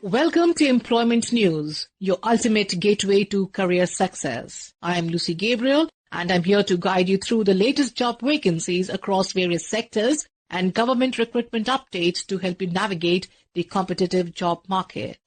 Welcome to Employment News, your ultimate gateway to career success. I am Lucy Gabriel, and I'm here to guide you through the latest job vacancies across various sectors and government recruitment updates to help you navigate the competitive job market.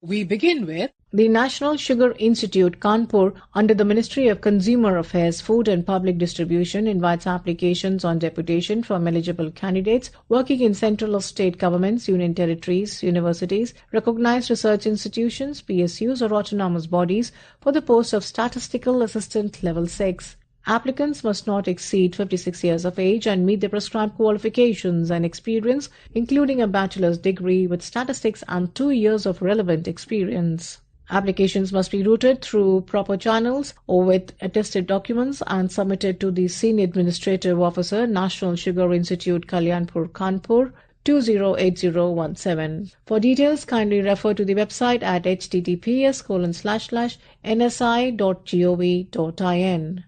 We begin with the National Sugar Institute, Kanpur, under the Ministry of Consumer Affairs, Food and Public Distribution, invites applications on deputation from eligible candidates working in central or state governments, union territories, universities, recognized research institutions, PSUs or autonomous bodies for the post of Statistical Assistant Level 6. Applicants must not exceed 56 years of age and meet the prescribed qualifications and experience, including a bachelor's degree with statistics and 2 years of relevant experience. Applications must be routed through proper channels or with attested documents and submitted to the Senior Administrative Officer, National Sugar Institute, Kalyanpur, Kanpur, 208017. For details, kindly refer to the website at https://nsi.gov.in.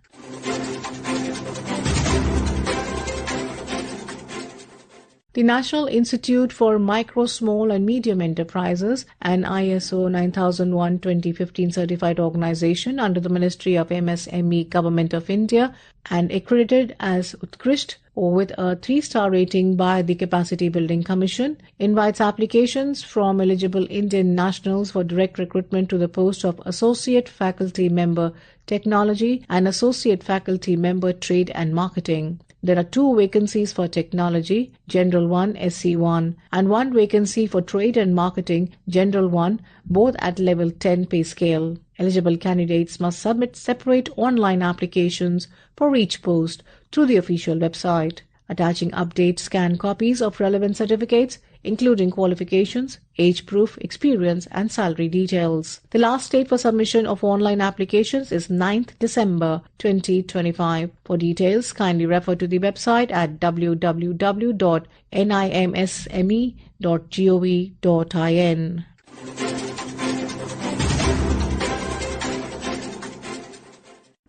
The National Institute for Micro, Small and Medium Enterprises, an ISO 9001:2015 certified organization under the Ministry of MSME, Government of India, and accredited as Utkrisht or with a 3-star rating by the Capacity Building Commission, invites applications from eligible Indian nationals for direct recruitment to the post of Associate Faculty Member Technology and Associate Faculty Member Trade and Marketing. There are 2 vacancies for Technology, General 1, SC1, and 1 vacancy for Trade and Marketing, General 1, both at level 10 pay scale. Eligible candidates must submit separate online applications for each post through the official website, attaching update scanned copies of relevant certificates, including qualifications, age proof, experience, and salary details. The last date for submission of online applications is 9th December 2025. For details, kindly refer to the website at www.nimsme.gov.in.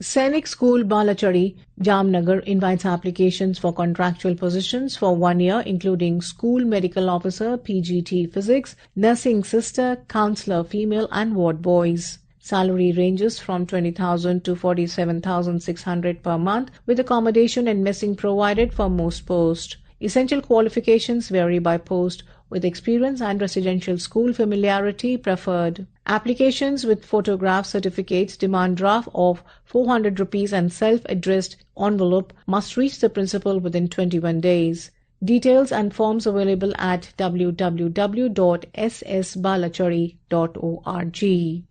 Sainik School, Balachari, Jamnagar invites applications for contractual positions for 1 year, including School Medical Officer, PGT Physics, Nursing Sister, Counselor Female and Ward Boys. Salary ranges from 20,000 to 47,600 per month, with accommodation and messing provided for most posts. Essential qualifications vary by post, with experience and residential school familiarity preferred. Applications with photograph certificates, demand draft of 400 rupees and self-addressed envelope must reach the principal within 21 days. Details and forms available at www.ssbalachari.org.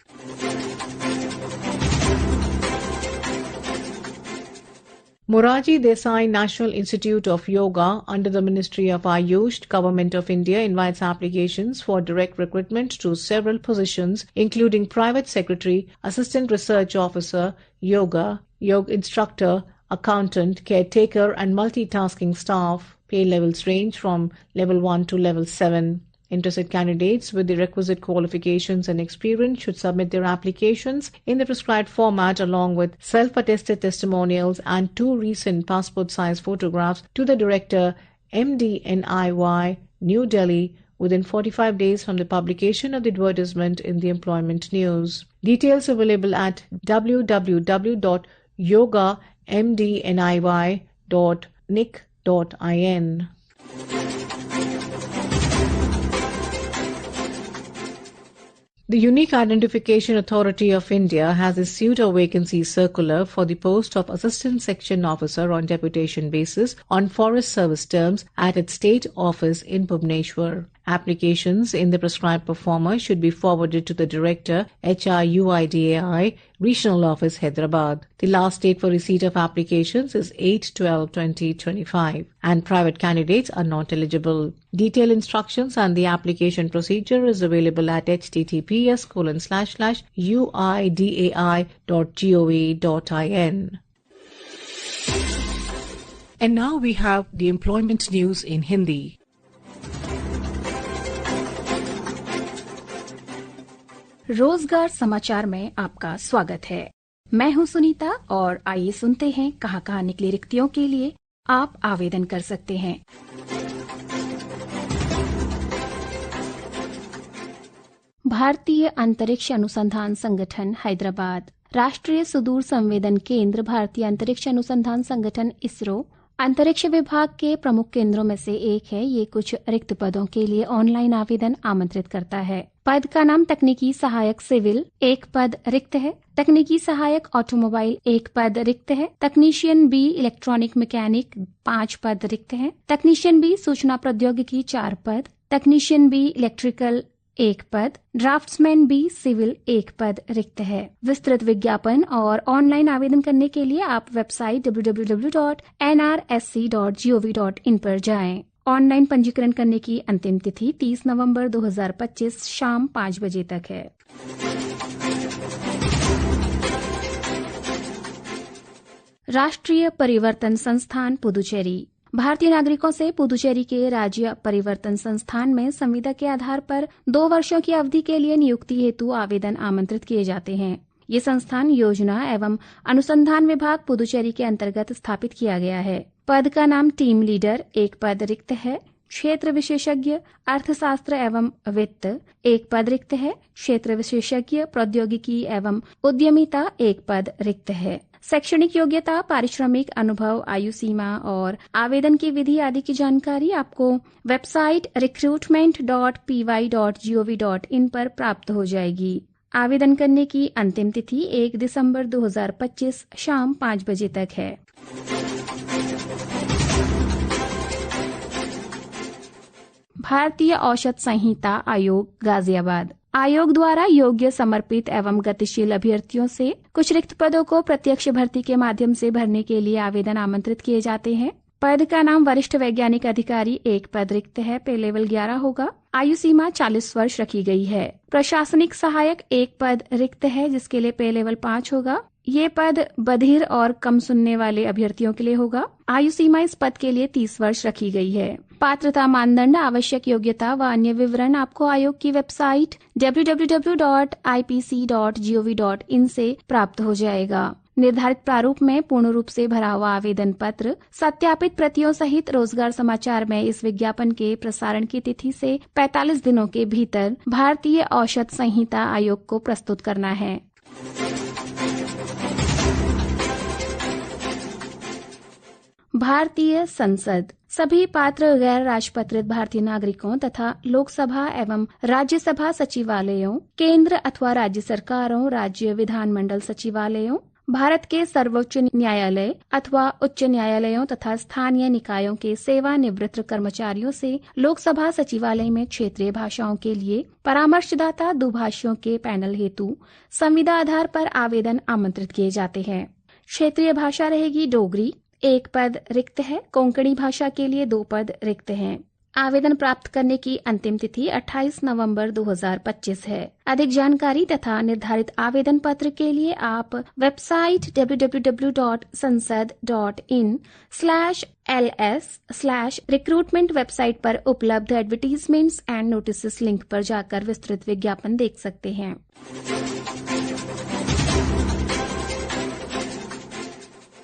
Moraji Desai National Institute of Yoga under the Ministry of Ayush, Government of India invites applications for direct recruitment to several positions, including Private Secretary, Assistant Research Officer, Yoga Instructor, Accountant, Caretaker and Multitasking Staff. Pay levels range from Level 1 to Level 7. Interested candidates with the requisite qualifications and experience should submit their applications in the prescribed format along with self-attested testimonials and 2 recent passport-size photographs to the Director, MDNIY, New Delhi, within 45 days from the publication of the advertisement in the Employment News. Details available at www.yogamdniy.nic.in. The Unique Identification Authority of India has issued a vacancy circular for the post of Assistant Section Officer on deputation basis on Forest Service terms at its state office in Bhubaneswar. Applications in the prescribed performer should be forwarded to the Director, HRUIDAI, Regional Office, Hyderabad. The last date for receipt of applications is 8/12/2025, and private candidates are not eligible. Detailed instructions and the application procedure is available at https://uidai.gov.in. And now we have the employment news in Hindi. रोजगार समाचार में आपका स्वागत है। मैं हूं सुनीता और आइए सुनते हैं कहां निकली रिक्तियों के लिए आप आवेदन कर सकते हैं। भारतीय अंतरिक्ष अनुसंधान संगठन हैदराबाद, राष्ट्रीय सुदूर संवेदन केंद्र भारतीय अंतरिक्ष अनुसंधान संगठन इसरो अंतरिक्ष विभाग के प्रमुख केंद्रों में से एक है। ये कुछ रिक्त पदों के लिए ऑनलाइन आवेदन आमंत्रित करता है। पद का नाम तकनीकी सहायक सिविल, 1 पद रिक्त है। तकनीकी सहायक ऑटोमोबाइल, 1 पद रिक्त है। तकनीशियन बी इलेक्ट्रॉनिक मैकेनिक, 5 पद रिक्त है। तकनीशियन बी सूचना प्रौद्योगिकी, 4 पद। तकनीशियन बी इलेक्ट्रिकल, 1 पद। ड्राफ्ट्समैन बी सिविल, 1 पद रिक्त है। विस्तृत विज्ञापन और ऑनलाइन आवेदन करने के लिए आप वेबसाइट www.nrsc.gov.in पर जाएं। ऑनलाइन पंजीकरण करने की अंतिम तिथि 30 नवंबर 2025 शाम 5 बजे तक है। राष्ट्रीय परिवर्तन संस्थान पुदुचेरी, भारतीय नागरिकों से पुदुचेरी के राज्य परिवर्तन संस्थान में संविदा के आधार पर 2 वर्षों की अवधि के लिए नियुक्ति हेतु आवेदन आमंत्रित किए जाते हैं। ये संस्थान योजना एवं अनुसंधान विभाग पुदुचेरी के अंतर्गत स्थापित किया गया है। पद का नाम टीम लीडर, 1 पद रिक्त है। क्षेत्र विशेषज्ञ अर्थशास्त्र एवं वित्त, 1 पद रिक्त है। क्षेत्र विशेषज्ञ प्रौद्योगिकी एवं उद्यमिता, 1 पद रिक्त है। शैक्षणिक योग्यता, पारिश्रमिक, अनुभव, आयु सीमा और आवेदन की विधि आदि की जानकारी आपको वेबसाइट recruitment.py.gov.in पर प्राप्त हो जाएगी। आवेदन करने की अंतिम तिथि 1 दिसंबर 2025 शाम 5 बजे तक है। भारतीय औषध संहिता आयोग गाजियाबाद, आयोग द्वारा योग्य, समर्पित एवं गतिशील अभ्यर्थियों से कुछ रिक्त पदों को प्रत्यक्ष भर्ती के माध्यम से भरने के लिए आवेदन आमंत्रित किए जाते हैं। पद का नाम वरिष्ठ वैज्ञानिक अधिकारी, 1 पद रिक्त है। पे लेवल 11 होगा। आयु सीमा 40 वर्ष रखी गई है। प्रशासनिक सहायक, 1 पद रिक्त है जिसके लिए पे लेवल 5 होगा। ये पद बधिर और कम सुनने वाले अभ्यर्थियों के लिए होगा। आयु सीमा इस पद के लिए 30 वर्ष रखी गई है। पात्रता मानदंड, आवश्यक योग्यता व अन्य विवरण आपको आयोग की वेबसाइट www.ipc.gov.in से प्राप्त हो जाएगा। निर्धारित प्रारूप में पूर्ण रूप से भरा हुआ आवेदन पत्र सत्यापित प्रतियों सहित रोजगार समाचार में इस विज्ञापन के प्रसारण की तिथि से 45 दिनों के भीतर भारतीय औषध संहिता आयोग को प्रस्तुत करना है। भारतीय संसद, सभी पात्र गैर राजपत्रित भारतीय नागरिकों तथा लोकसभा एवं राज्यसभा सचिवालयों, केंद्र अथवा राज्य सरकारों, राज्य विधानमंडल सचिवालयों, भारत के सर्वोच्च न्यायालय अथवा उच्च न्यायालयों तथा स्थानीय निकायों के सेवानिवृत्त कर्मचारियों से लोकसभा सचिवालय में क्षेत्रीय भाषाओं के लिए परामर्शदाता दुभाषियों के पैनल हेतु संविदा आधार पर आवेदन आमंत्रित किए जाते हैं। क्षेत्रीय भाषा रहेगी डोगरी, 1 पद रिक्त है। कोंकणी भाषा के लिए 2 पद रिक्त हैं। आवेदन प्राप्त करने की अंतिम तिथि 28 नवंबर 2025 है। अधिक जानकारी तथा निर्धारित आवेदन पत्र के लिए आप वेबसाइट www.sansad.in/ls/recruitment वेबसाइट पर उपलब्ध एडवर्टीजमेंट्स एंड नोटिसेस लिंक पर जाकर विस्तृत विज्ञापन देख सकते हैं।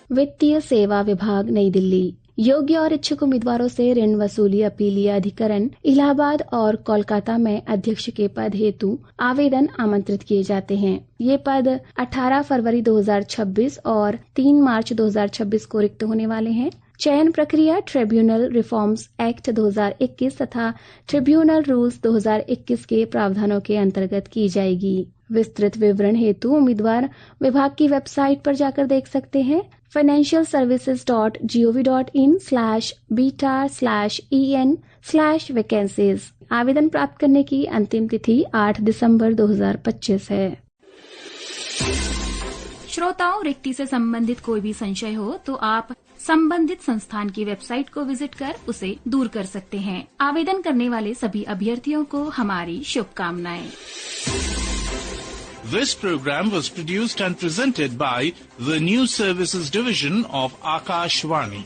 वित्तीय सेवा विभाग, नई दिल्ली, योग्य और इच्छुक उम्मीदवारों से ऋण वसूली अपीलीय अधिकरण इलाहाबाद और कोलकाता में अध्यक्ष के पद हेतु आवेदन आमंत्रित किए जाते हैं। ये पद 18 फरवरी 2026 और 3 मार्च 2026 को रिक्त होने वाले हैं। चयन प्रक्रिया ट्रिब्यूनल रिफॉर्म्स एक्ट 2021 तथा ट्रिब्यूनल रूल्स 2021 के प्रावधानों के अंतर्गत की जाएगी। विस्तृत विवरण हेतु उम्मीदवार विभाग की वेबसाइट पर जाकर देख सकते हैं। financialservices.gov.in/beta/en/vacancies। आवेदन प्राप्त करने की अंतिम तिथि 8 दिसंबर 2025 है। श्रोताओं, रिक्ति से संबंधित कोई भी संशय हो तो आप संबंधित संस्थान की वेबसाइट को विजिट कर उसे दूर कर सकते हैं। आवेदन करने वाले सभी अभ्यर्थियों को हमारी शुभकामनाएं। This program was produced and presented by the News Services Division of Akashvani.